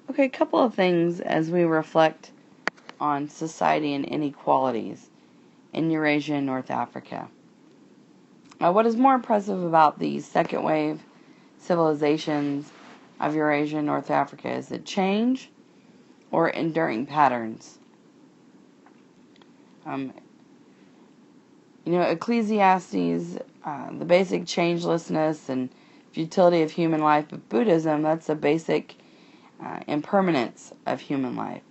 Okay, a couple of things as we reflect on society and inequalities in Eurasia and North Africa. What is more impressive about the second wave civilizations of Eurasia and North Africa is the change or enduring patterns. Ecclesiastes, the basic changelessness and futility of human life, but Buddhism, that's the basic impermanence of human life.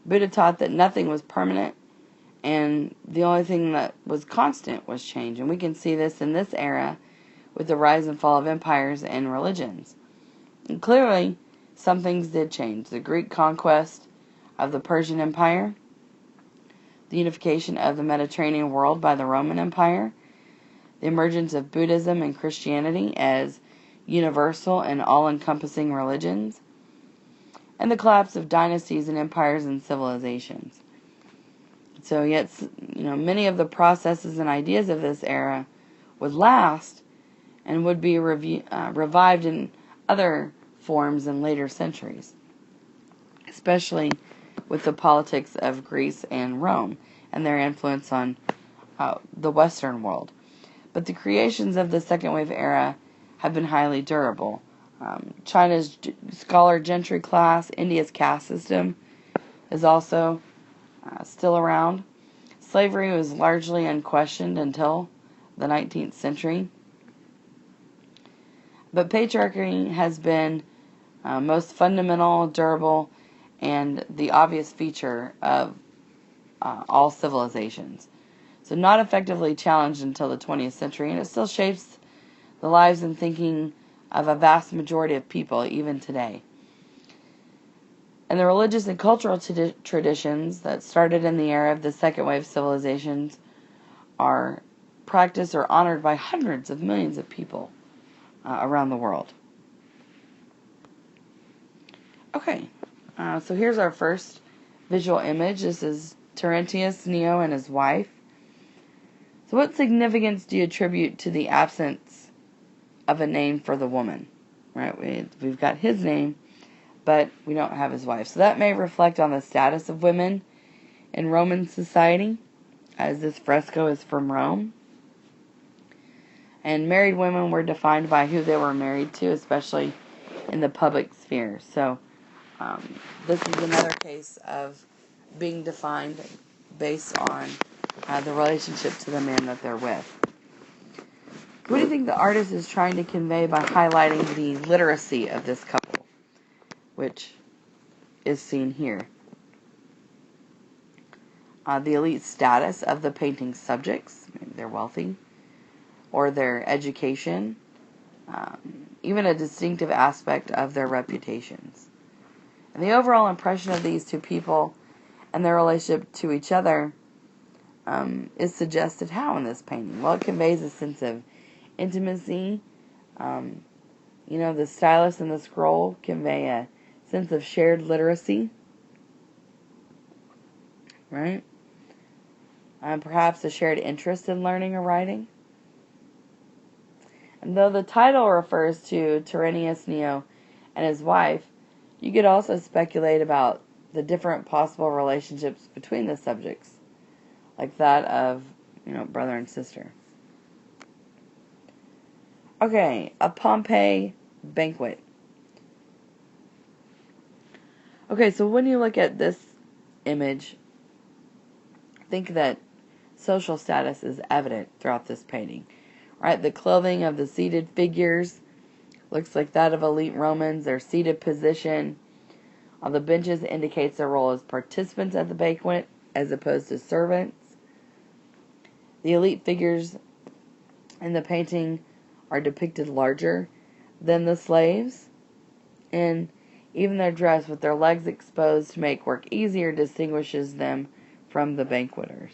Buddha taught that nothing was permanent, and the only thing that was constant was change. And we can see this in this era with the rise and fall of empires and religions. And clearly, some things did change. The Greek conquest of the Persian Empire, the unification of the Mediterranean world by the Roman Empire, the emergence of Buddhism and Christianity as universal and all-encompassing religions, and the collapse of dynasties and empires and civilizations. So yet, many of the processes and ideas of this era would last and would be revived in other forms in later centuries, especially with the politics of Greece and Rome and their influence on the Western world. But the creations of the second wave era have been highly durable. China's scholar gentry class, India's caste system is also still around. Slavery was largely unquestioned until the 19th century. But patriarchy has been most fundamental, durable, and the obvious feature of all civilizations. So not effectively challenged until the 20th century, and it still shapes the lives and thinking of a vast majority of people, even today. And the religious and cultural traditions that started in the era of the second wave civilizations are practiced or honored by hundreds of millions of people around the world. Okay, so here's our first visual image. This is Terentius Neo and his wife. So what significance do you attribute to the absence of a name for the woman? Right, we've got his name, but we don't have his wife. So that may reflect on the status of women in Roman society, as this fresco is from Rome. And married women were defined by who they were married to, especially in the public sphere. So this is another case of being defined based on the relationship to the man that they're with. What do you think the artist is trying to convey by highlighting the literacy of this couple, which is seen here? The elite status of the painting's subjects, maybe they're wealthy, or their education, even a distinctive aspect of their reputations. And the overall impression of these two people and their relationship to each other is suggested how in this painting? Well, it conveys a sense of intimacy. The stylus and the scroll convey a sense of shared literacy, right? Perhaps a shared interest in learning or writing. And though the title refers to Terentius Neo and his wife, you could also speculate about the different possible relationships between the subjects, like that of, brother and sister. Okay, a Pompeii banquet. Okay, so when you look at this image, think that social status is evident throughout this painting. Right, the clothing of the seated figures looks like that of elite Romans. Their seated position on the benches indicates their role as participants at the banquet as opposed to servants. The elite figures in the painting are depicted larger than the slaves, and even their dress with their legs exposed to make work easier distinguishes them from the banqueters.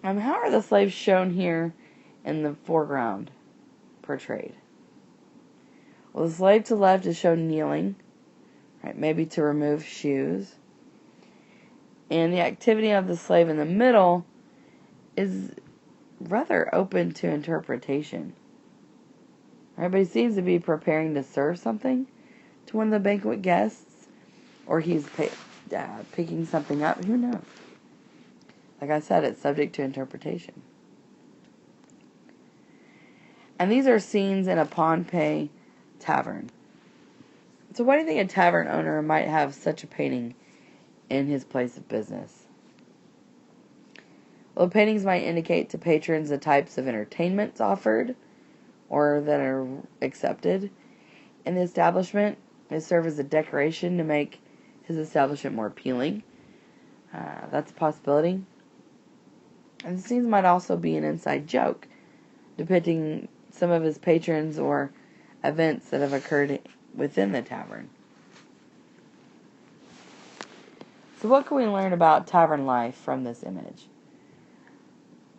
How are the slaves shown here in the foreground portrayed? Well, the slave to the left is shown kneeling, right, maybe to remove shoes. And the activity of the slave in the middle is rather open to interpretation. Right? But he seems to be preparing to serve something to one of the banquet guests, or he's picking something up. Who knows? Like I said, it's subject to interpretation. And these are scenes in a Pohnpei tavern. So why do you think a tavern owner might have such a painting in his place of business? Well, the paintings might indicate to patrons the types of entertainments offered or that are accepted in the establishment. They serve as a decoration to make his establishment more appealing. That's a possibility. And the scenes might also be an inside joke, depicting some of his patrons or events that have occurred within the tavern. So what can we learn about tavern life from this image?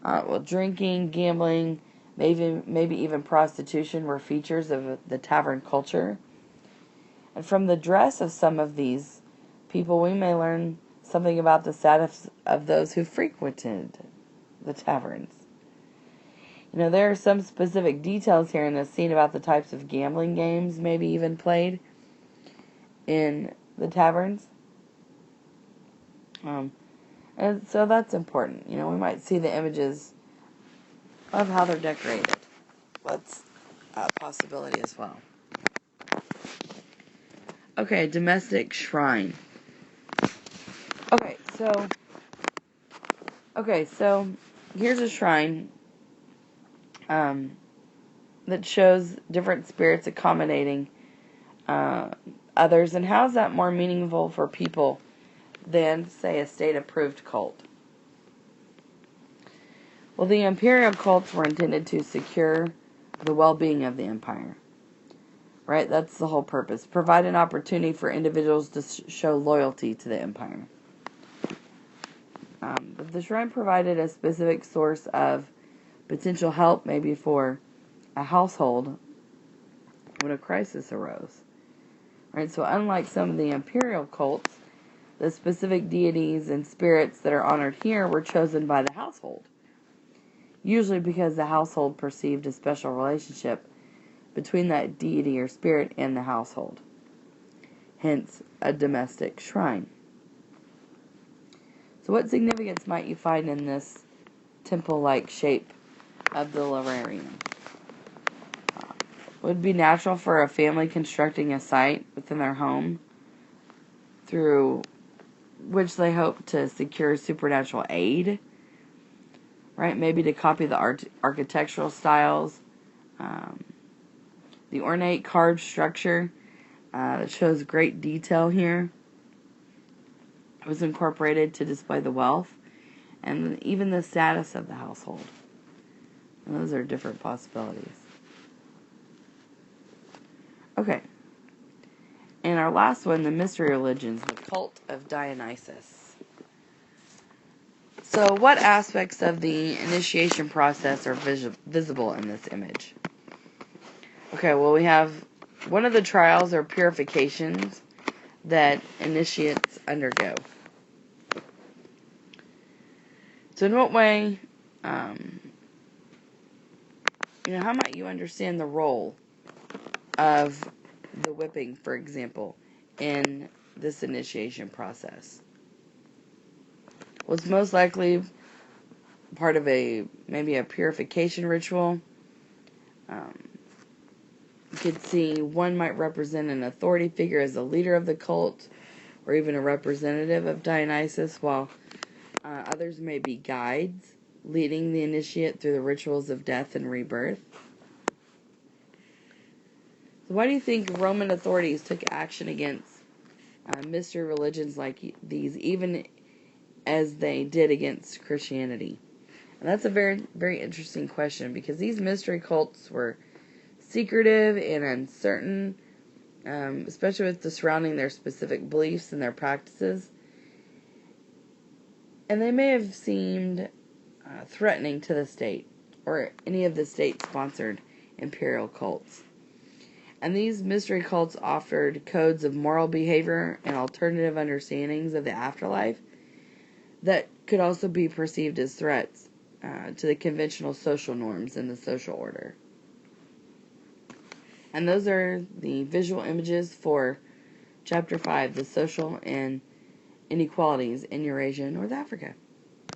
Well, drinking, gambling, maybe even prostitution were features of the tavern culture. And from the dress of some of these people, we may learn something about the status of those who frequented the taverns. There are some specific details here in this scene about the types of gambling games maybe even played in the taverns. And so that's important. We might see the images of how they're decorated. That's a possibility as well. Okay, domestic shrine. Okay, so here's a shrine that shows different spirits accommodating others. And how is that more meaningful for people than, say, a state-approved cult? Well, the imperial cults were intended to secure the well-being of the empire. Right? That's the whole purpose. Provide an opportunity for individuals to show loyalty to the empire. But the shrine provided a specific source of potential help, maybe for a household when a crisis arose. Right? So unlike some of the imperial cults, the specific deities and spirits that are honored here were chosen by the household. Usually because the household perceived a special relationship between that deity or spirit and the household. Hence, a domestic shrine. So what significance might you find in this temple-like shape of the lararium? Would it be natural for a family constructing a site within their home through which they hope to secure supernatural aid? Right? Maybe to copy the architectural styles, the ornate carved structure that shows great detail here. It was incorporated to display the wealth and even the status of the household. And those are different possibilities. Okay. And our last one, the mystery religions, the cult of Dionysus. So what aspects of the initiation process are visible in this image? Okay, well, we have one of the trials or purifications that initiates undergo. So in what way, how might you understand the role of the whipping, for example, in this initiation process? Well, it's most likely part of maybe a purification ritual. You could see one might represent an authority figure as a leader of the cult, or even a representative of Dionysus, while others may be guides leading the initiate through the rituals of death and rebirth. So why do you think Roman authorities took action against mystery religions like these, even as they did against Christianity? And that's a very, very interesting question, because these mystery cults were secretive and uncertain, especially with the surrounding their specific beliefs and their practices. And they may have seemed threatening to the state or any of the state-sponsored imperial cults. And these mystery cults offered codes of moral behavior and alternative understandings of the afterlife that could also be perceived as threats to the conventional social norms and the social order. And those are the visual images for Chapter 5, the social and inequalities in Eurasia and North Africa.